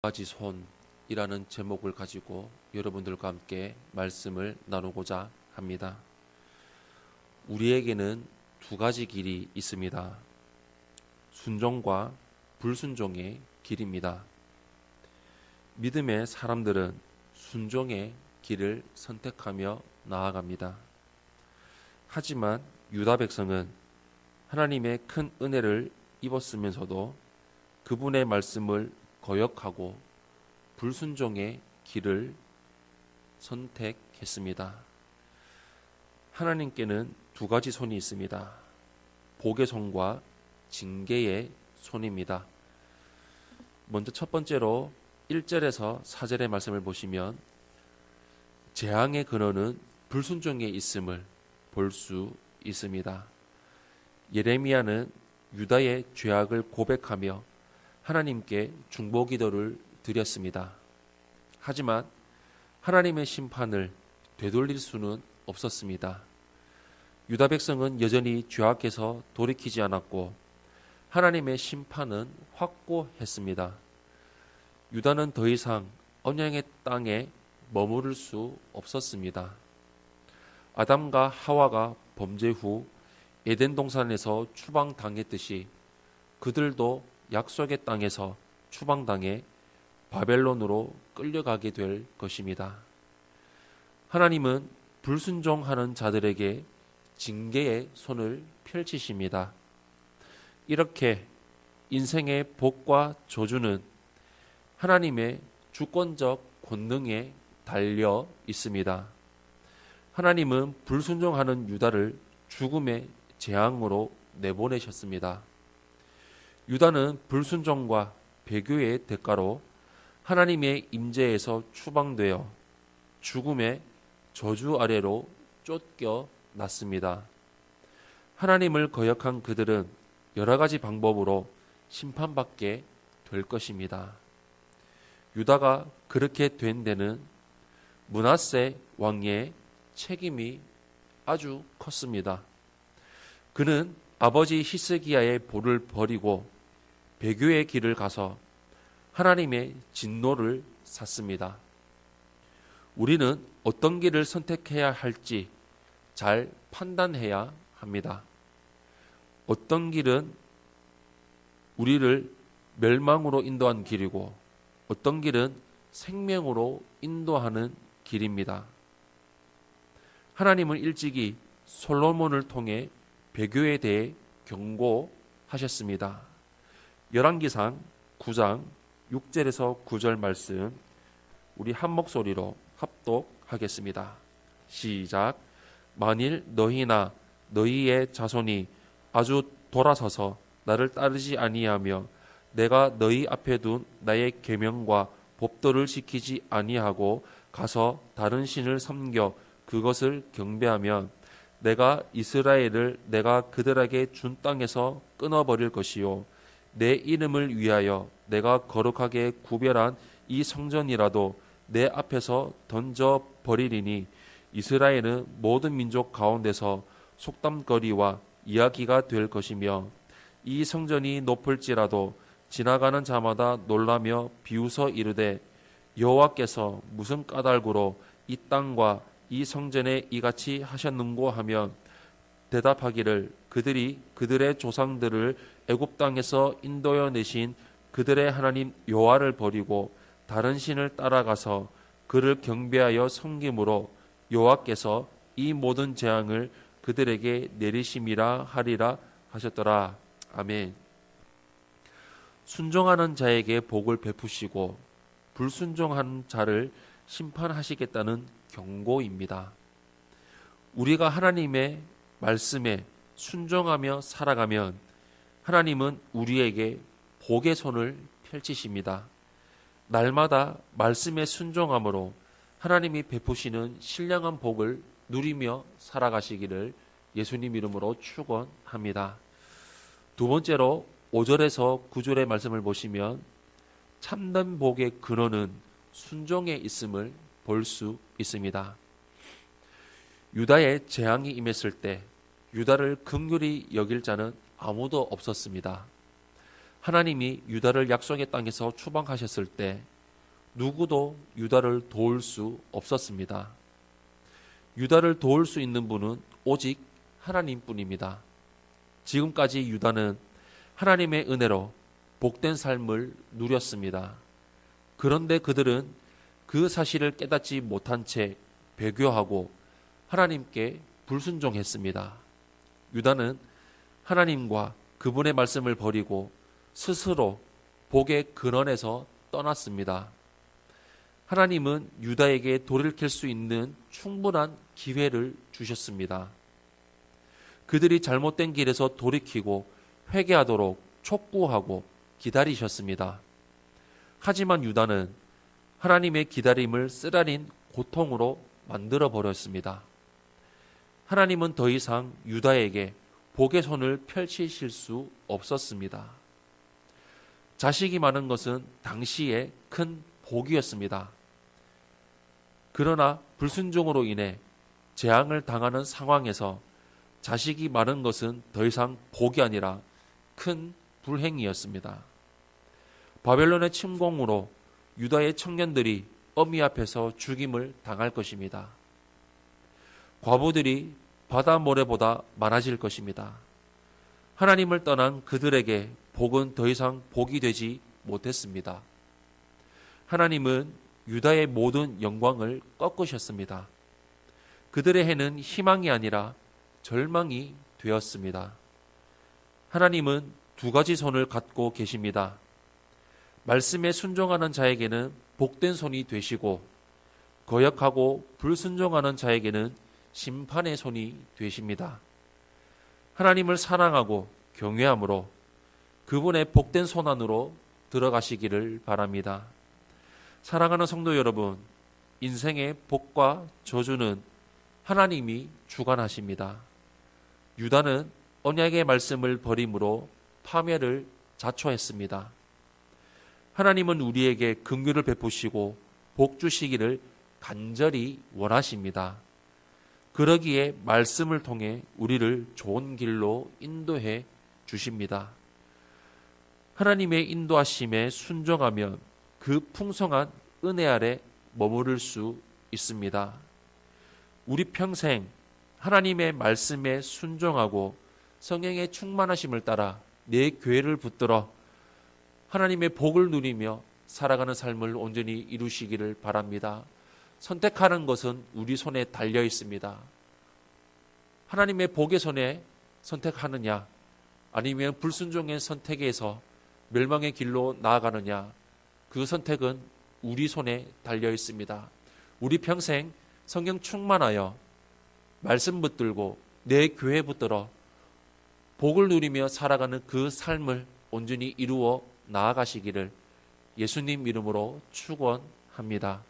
가지 손이라는 제목을 가지고 여러분들과 함께 말씀을 나누고자 합니다. 우리에게는 두 가지 길이 있습니다. 순종과 불순종의 길입니다. 믿음의 사람들은 순종의 길을 선택하며 나아갑니다. 하지만 유다 백성은 하나님의 큰 은혜를 입었으면서도 그분의 말씀을 거역하고 불순종의 길을 선택했습니다. 하나님께는 두 가지 손이 있습니다. 복의 손과 징계의 손입니다. 먼저 첫 번째로 1절에서 4절의 말씀을 보시면 재앙의 근원은 불순종에 있음을 볼 수 있습니다. 예레미야는 유다의 죄악을 고백하며 하나님께 중보기도를 드렸습니다. 하지만 하나님의 심판을 되돌릴 수는 없었습니다. 유다 백성은 여전히 죄악해서 돌이키지 않았고 하나님의 심판은 확고했습니다. 유다는 더 이상 언약의 땅에 머무를 수 없었습니다. 아담과 하와가 범죄 후 에덴 동산에서 추방당했듯이 그들도 약속의 땅에서 추방당해 바벨론으로 끌려가게 될 것입니다. 하나님은 불순종하는 자들에게 징계의 손을 펼치십니다. 이렇게 인생의 복과 저주는 하나님의 주권적 권능에 달려 있습니다. 하나님은 불순종하는 유다를 죽음의 재앙으로 내보내셨습니다. 유다는 불순종과 배교의 대가로 하나님의 임재에서 추방되어 죽음의 저주 아래로 쫓겨났습니다. 하나님을 거역한 그들은 여러 가지 방법으로 심판받게 될 것입니다. 유다가 그렇게 된 데는 므낫세 왕의 책임이 아주 컸습니다. 그는 아버지 히스기야의 볼을 버리고 배교의 길을 가서 하나님의 진노를 샀습니다. 우리는 어떤 길을 선택해야 할지 잘 판단해야 합니다. 어떤 길은 우리를 멸망으로 인도한 길이고 어떤 길은 생명으로 인도하는 길입니다. 하나님은 일찍이 솔로몬을 통해 배교에 대해 경고하셨습니다. 열왕기상 9장 6절에서 9절 말씀 우리 한 목소리로 합독하겠습니다. 시작. 만일 너희나 너희의 자손이 아주 돌아서서 나를 따르지 아니하며 내가 너희 앞에 둔 나의 계명과 법도를 지키지 아니하고 가서 다른 신을 섬겨 그것을 경배하면 내가 이스라엘을 내가 그들에게 준 땅에서 끊어버릴 것이요 내 이름을 위하여 내가 거룩하게 구별한 이 성전이라도 내 앞에서 던져버리리니 이스라엘은 모든 민족 가운데서 속담거리와 이야기가 될 것이며 이 성전이 높을지라도 지나가는 자마다 놀라며 비웃어 이르되 여호와께서 무슨 까닭으로 이 땅과 이 성전에 이같이 하셨는고 하면 대답하기를 그들이 그들의 조상들을 애굽 땅에서 인도해 내신 그들의 하나님 여호와를 버리고 다른 신을 따라가서 그를 경배하여 섬김으로 여호와께서 이 모든 재앙을 그들에게 내리심이라 하리라 하셨더라. 아멘. 순종하는 자에게 복을 베푸시고 불순종하는 자를 심판하시겠다는 경고입니다. 우리가 하나님의 말씀에 순종하며 살아가면 하나님은 우리에게 복의 손을 펼치십니다. 날마다 말씀에 순종함으로 하나님이 베푸시는 신령한 복을 누리며 살아가시기를 예수님 이름으로 축원합니다. 두 번째로 5절에서 9절의 말씀을 보시면 참된 복의 근원은 순종에 있음을 볼 수 있습니다. 유다의 재앙이 임했을 때 유다를 긍휼히 여길 자는 아무도 없었습니다. 하나님이 유다를 약속의 땅에서 추방하셨을 때 누구도 유다를 도울 수 없었습니다. 유다를 도울 수 있는 분은 오직 하나님뿐입니다. 지금까지 유다는 하나님의 은혜로 복된 삶을 누렸습니다. 그런데 그들은 그 사실을 깨닫지 못한 채 배교하고 하나님께 불순종했습니다. 유다는 하나님과 그분의 말씀을 버리고 스스로 복의 근원에서 떠났습니다. 하나님은 유다에게 돌이킬 수 있는 충분한 기회를 주셨습니다. 그들이 잘못된 길에서 돌이키고 회개하도록 촉구하고 기다리셨습니다. 하지만 유다는 하나님의 기다림을 쓰라린 고통으로 만들어 버렸습니다. 하나님은 더 이상 유다에게 복의 손을 펼치실 수 없었습니다. 자식이 많은 것은 당시에 큰 복이었습니다. 그러나 불순종으로 인해 재앙을 당하는 상황에서 자식이 많은 것은 더 이상 복이 아니라 큰 불행이었습니다. 바벨론의 침공으로 유다의 청년들이 어미 앞에서 죽임을 당할 것입니다. 과부들이 바다 모래보다 많아질 것입니다. 하나님을 떠난 그들에게 복은 더 이상 복이 되지 못했습니다. 하나님은 유다의 모든 영광을 꺾으셨습니다. 그들의 해는 희망이 아니라 절망이 되었습니다. 하나님은 두 가지 손을 갖고 계십니다. 말씀에 순종하는 자에게는 복된 손이 되시고 거역하고 불순종하는 자에게는 심판의 손이 되십니다. 하나님을 사랑하고 경외함으로 그분의 복된 손 안으로 들어가시기를 바랍니다. 사랑하는 성도 여러분, 인생의 복과 저주는 하나님이 주관하십니다. 유다는 언약의 말씀을 버림으로 파멸을 자초했습니다. 하나님은 우리에게 긍휼을 베푸시고 복 주시기를 간절히 원하십니다. 그러기에 말씀을 통해 우리를 좋은 길로 인도해 주십니다. 하나님의 인도하심에 순종하면 그 풍성한 은혜 아래 머무를 수 있습니다. 우리 평생 하나님의 말씀에 순종하고 성령의 충만하심을 따라 내 교회를 붙들어 하나님의 복을 누리며 살아가는 삶을 온전히 이루시기를 바랍니다. 선택하는 것은 우리 손에 달려 있습니다. 하나님의 복의 손에 선택하느냐 아니면 불순종의 선택에서 멸망의 길로 나아가느냐, 그 선택은 우리 손에 달려 있습니다. 우리 평생 성령 충만하여 말씀 붙들고 내 교회 붙들어 복을 누리며 살아가는 그 삶을 온전히 이루어 나아가시기를 예수님 이름으로 축원합니다.